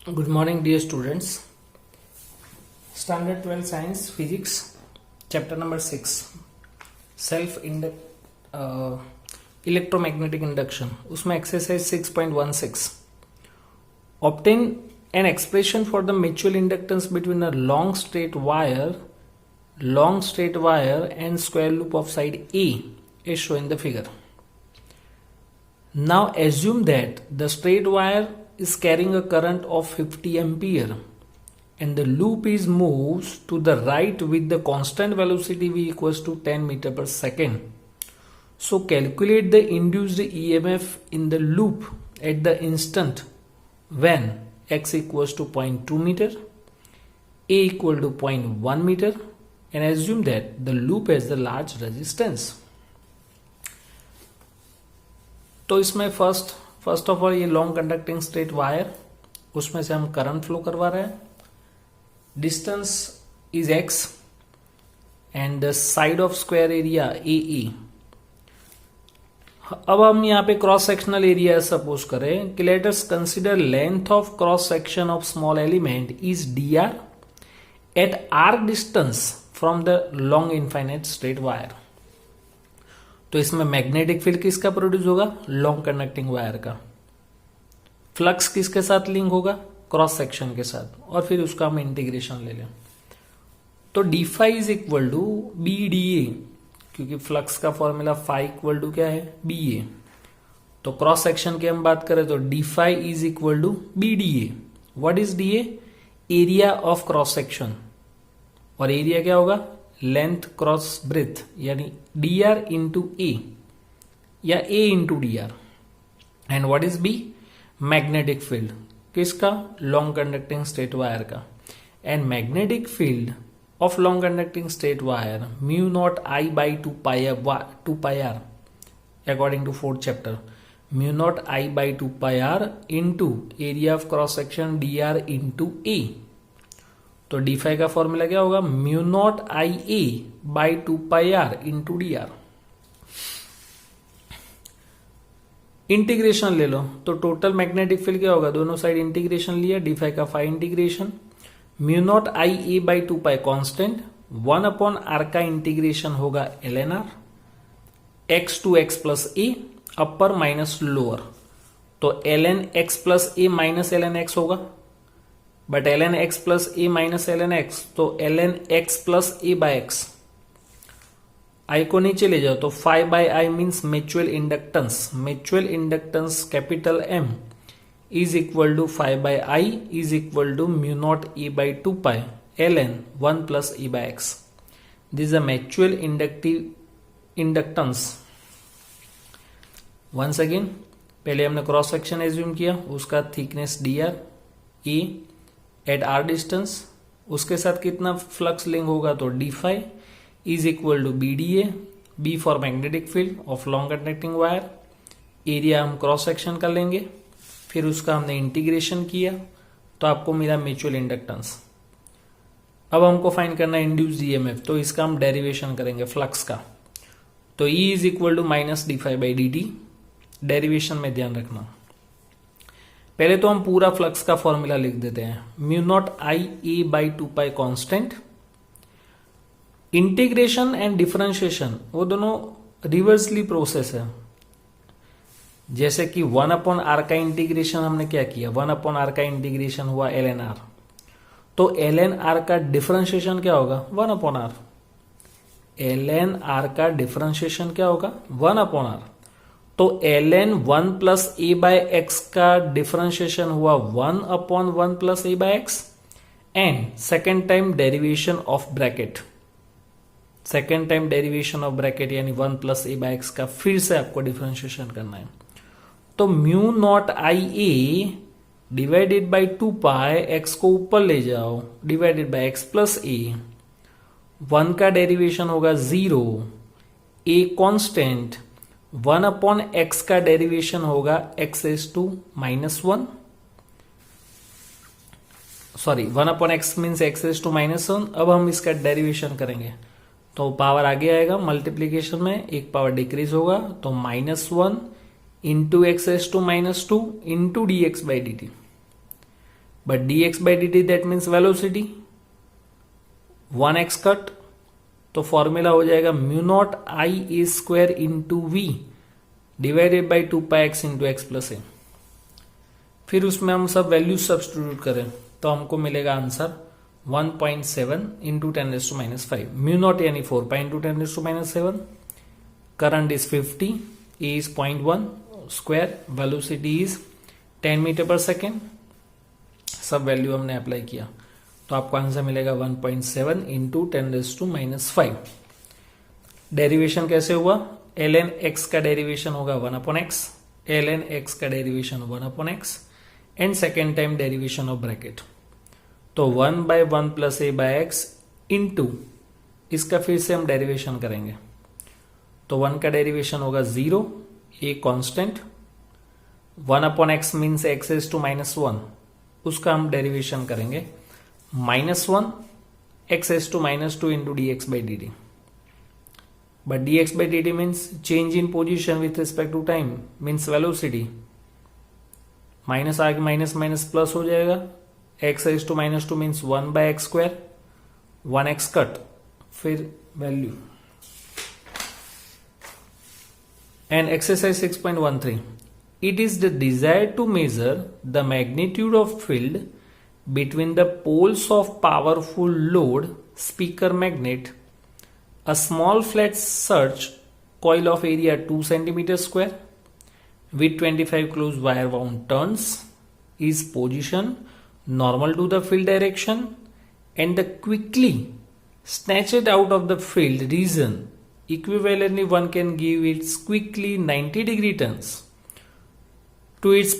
Good morning, dear students. Standard 12 Science Physics, chapter number 6, electromagnetic induction. उसमें exercise 6.16. Obtain an expression for the mutual inductance between a long straight wire and square loop of side A is shown in the figure. Now assume that the straight wire is carrying a current of 50 ampere and the loop is moves to the right with the constant velocity v equals to 10 meter per second. So calculate the induced EMF in the loop at the instant when x equals to 0.2 meter, a equal to 0.1 meter, and assume that the loop has the large resistance. तो इसमें first of all ये long conducting straight wire, उसमें से हम current flow करवा रहे हैं. Distance is x and the side of square area AE. अब हम यहाँ पे क्रॉस सेक्शनल एरिया सपोज करें कि let us consider length of cross section of small element is dr at r distance from the long infinite straight wire. तो इसमें magnetic field किसका produce होगा? लॉन्ग कंडक्टिंग वायर का. Flux किसके साथ link होगा? क्रॉस सेक्शन के साथ. और फिर उसका हम इंटीग्रेशन ले लें तो D phi is equal to B D A, क्योंकि फ्लक्स का फॉर्मूला फाई इक्वल टू क्या है? B A. तो क्रॉस सेक्शन की हम बात करें तो D phi is equal to B D A. What is D A? Area of cross section. और एरिया क्या होगा? लेंथ क्रॉस ब्रेथ, यानी डी आर इंटू ए या A into D R. And what is B? Magnetic field. किसका? Long conducting straight wire का. And magnetic field of long conducting straight wire mu naught I by 2 pi R according to 4th chapter. Mu naught I by 2 pi R into area of cross section D R into A. तो D phi का formula क्या होगा? Mu naught I A by 2 pi R into D R. Integration ले लो तो total magnetic field क्या होगा? दोनों साइड इंटीग्रेशन लिया, डी फाई का phi integration. Mu naught I A by 2 pi constant, 1 upon r का इंटीग्रेशन होगा l n r. X to x plus a, upper minus lower. तो l n x plus a minus l n x होगा. But l n x plus a minus l n x, तो l n x plus a by x. I को नीचे ले जाओ तो phi by I means mutual inductance. Mutual inductance capital M is equal to phi by I is equal to mu naught a by 2 pi l n 1 plus a by x. This is a mutual inductance. Once again, पहले हमने cross section assume किया, उसका thickness d r a at r distance. उसके साथ कितना flux link होगा? तो D phi is equal to B D A. B for magnetic field of long conducting wire. Area हम क्रॉस सेक्शन कर लेंगे, फिर उसका हमने इंटीग्रेशन किया तो आपको मिला म्यूचुअल इंडक्टेंस. अब हमको फाइंड करना है इंड्यूस्ड ईएमएफ, तो इसका हम डेरिवेशन करेंगे फ्लक्स का. तो E is equal to minus d phi by D t. Derivation में ध्यान रखना. पहले तो हम पूरा फ्लक्स का फॉर्मूला लिख देते हैं. Mu naught I A by 2 pi constant. Integration and differentiation वो दोनों रिवर्सली प्रोसेस है. जैसे कि 1 अपॉन आर का इंटीग्रेशन हमने क्या किया? 1 अपॉन आर का इंटीग्रेशन हुआ एल एन आर. तो एल एन आर का डिफरेंशिएशन क्या होगा? 1 upon r. L n r का डिफरेंशिएशन क्या होगा? 1 अपॉन आर. तो l n 1 plus a by x का डिफरेंशिएशन हुआ 1 upon 1 plus a by x. And second time derivation of bracket. Second time derivation of bracket यानी 1 plus a by x का फिर से आपको डिफरेंशिएशन करना है. तो mu naught I a divided by 2 pi x को ऊपर ले जाओ divided by x plus a. 1 का डेरिवेशन होगा 0, ए कॉन्स्टेंट. 1 अपॉन एक्स का डेरिवेशन होगा x S to minus 1. Sorry, 1 upon x means x S to minus 1. अब हम इसका डेरिवेशन करेंगे तो पावर आगे आएगा मल्टीप्लीकेशन में, एक पावर डिक्रीज होगा तो -1 into X S to minus 2 into D X by D T. But dx by dt that means velocity 1x cut, तो फॉर्मूला हो जाएगा mu naught I A square into V divided by 2πx into X plus A. फिर उसमें हम सब values substitute करें तो हमको मिलेगा आंसर 1.7 इंटू 10⁻⁵, म्यू नॉट यानी 4 pi into 10⁻⁷, current is 50, a is 0.1 square, velocity is 10 metre per second. सब वैल्यू हमने अप्लाई किया तो आपको आंसर मिलेगा 1.7 इंटू 10⁻⁵। डेरिवेशन कैसे हुआ? ln x का डेरिवेशन होगा 1/x, ln x का derivation 1/x and second time derivation of bracket, तो 1/1 plus a by x into इसका फिर से हम डेरिवेशन करेंगे तो 1 का डेरिवेशन होगा 0, a constant, 1/x means x is to -1, उसका हम डेरिवेशन करेंगे -1 x is to -2 into dx by dt, but dx by dt means change in position with respect to time means velocity, minus आगे minus minus plus हो जाएगा, x is to -2 means 1/x square, 1x cut, फिर value. And exercise 6.13. It is the desire to measure the magnitude of field between the poles of powerful load speaker magnet. A small flat search coil of area 2 cm square with 25 close wire wound turns is positioned normal to the field direction and the quickly snatched out of the field region. Equivalently, one can give its quickly 90-degree turns to its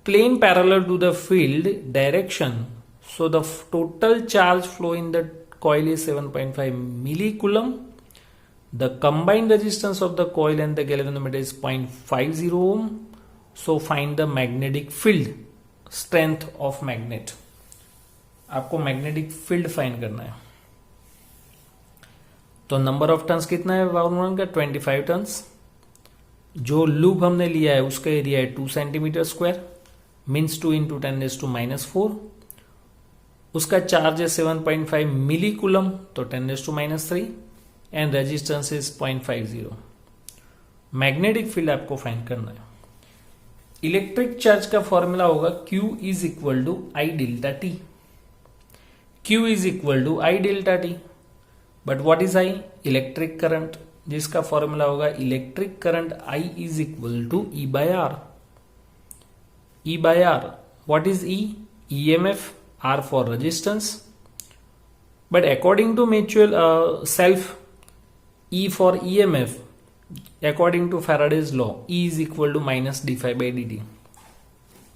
plane parallel to the field direction. So the total charge flow in the coil is 7.5 millicoulomb. The combined resistance of the coil and the galvanometer is 0.50 ohm. So find the magnetic field strength of magnet. आपको magnetic field find करना है। तो number of turns कितना है wound का? 25 turns. जो loop हमने लिया है उसका एरिया है 2 सेंटीमीटर स्क्वायर, मीन्स 2 इंटू 10⁻⁴। उसका चार्ज है 7.5 मिली कुलम, तो 10⁻³ and resistance is 0.50। Magnetic field आपको फाइंड करना है। इलेक्ट्रिक चार्ज का फॉर्मूला होगा Q is equal to I delta t. Q is equal to I delta t, but what is I? Electric current, जिसका formula होगा electric current I is equal to E by r. E by r, what is E? EMF, R for resistance, but according to mutual self, E for EMF, according to Faraday's law, E is equal to minus d phi by dt,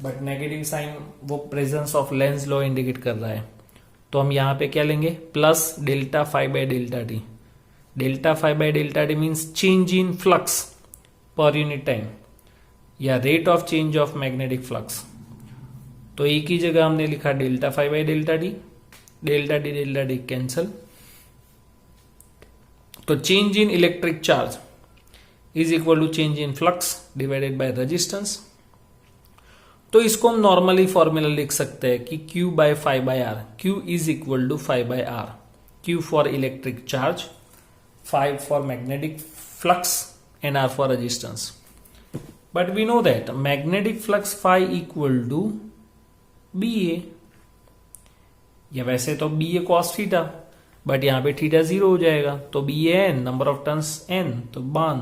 but negative sign वो presence of Lenz law indicate कर रहा है, तो हम यहाँ पे क्या लेंगे? Plus delta phi by delta T. Delta phi by delta T means change in flux per unit time या rate of change of magnetic flux. तो एक ही जगह हमने लिखा delta phi by delta T, delta T cancel. तो change in electric charge is equal to change in flux divided by resistance. तो इसको हम नॉर्मली फॉर्मूला लिख सकते हैं कि Q by phi by r, Q is equal to phi by r. Q for electric charge, phi for magnetic flux and r for resistance. But we know that magnetic flux phi equal to BA, या वैसे तो BA cos theta, but यहां पे theta 0 हो जाएगा, तो BAN, number of turns N, तो बान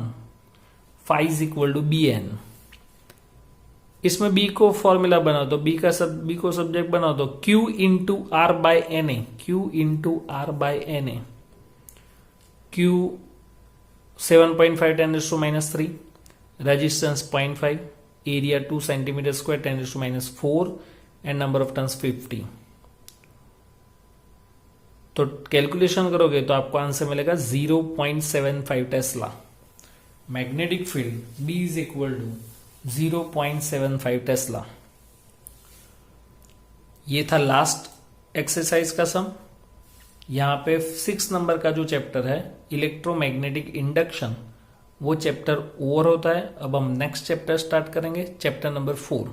phi is equal to BN। इसमें B को फॉर्मूला बना दो, B को सब्जेक्ट बना दो, Q into r by n a, Q into r by n a. Q 7.5 10⁻³ resistance 0.5, area 2 centimetre square 10⁻⁴ and number of turns 50। तो कैलकुलेशन करोगे तो आपको आंसर मिलेगा 0.75 tesla. Magnetic field B is equal to 0.75 Tesla. ये था last exercise का सम। यहां पे 6 नंबर का जो चैप्टर है इलेक्ट्रोमैग्नेटिक इंडक्शन, वो चैप्टर ओवर होता है। अब हम नेक्स्ट चैप्टर स्टार्ट करेंगे, chapter number 4।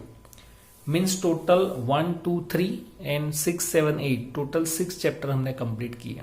Means total 1 2 3 and 6 7 8 total 6 chapter हमने कंप्लीट किए।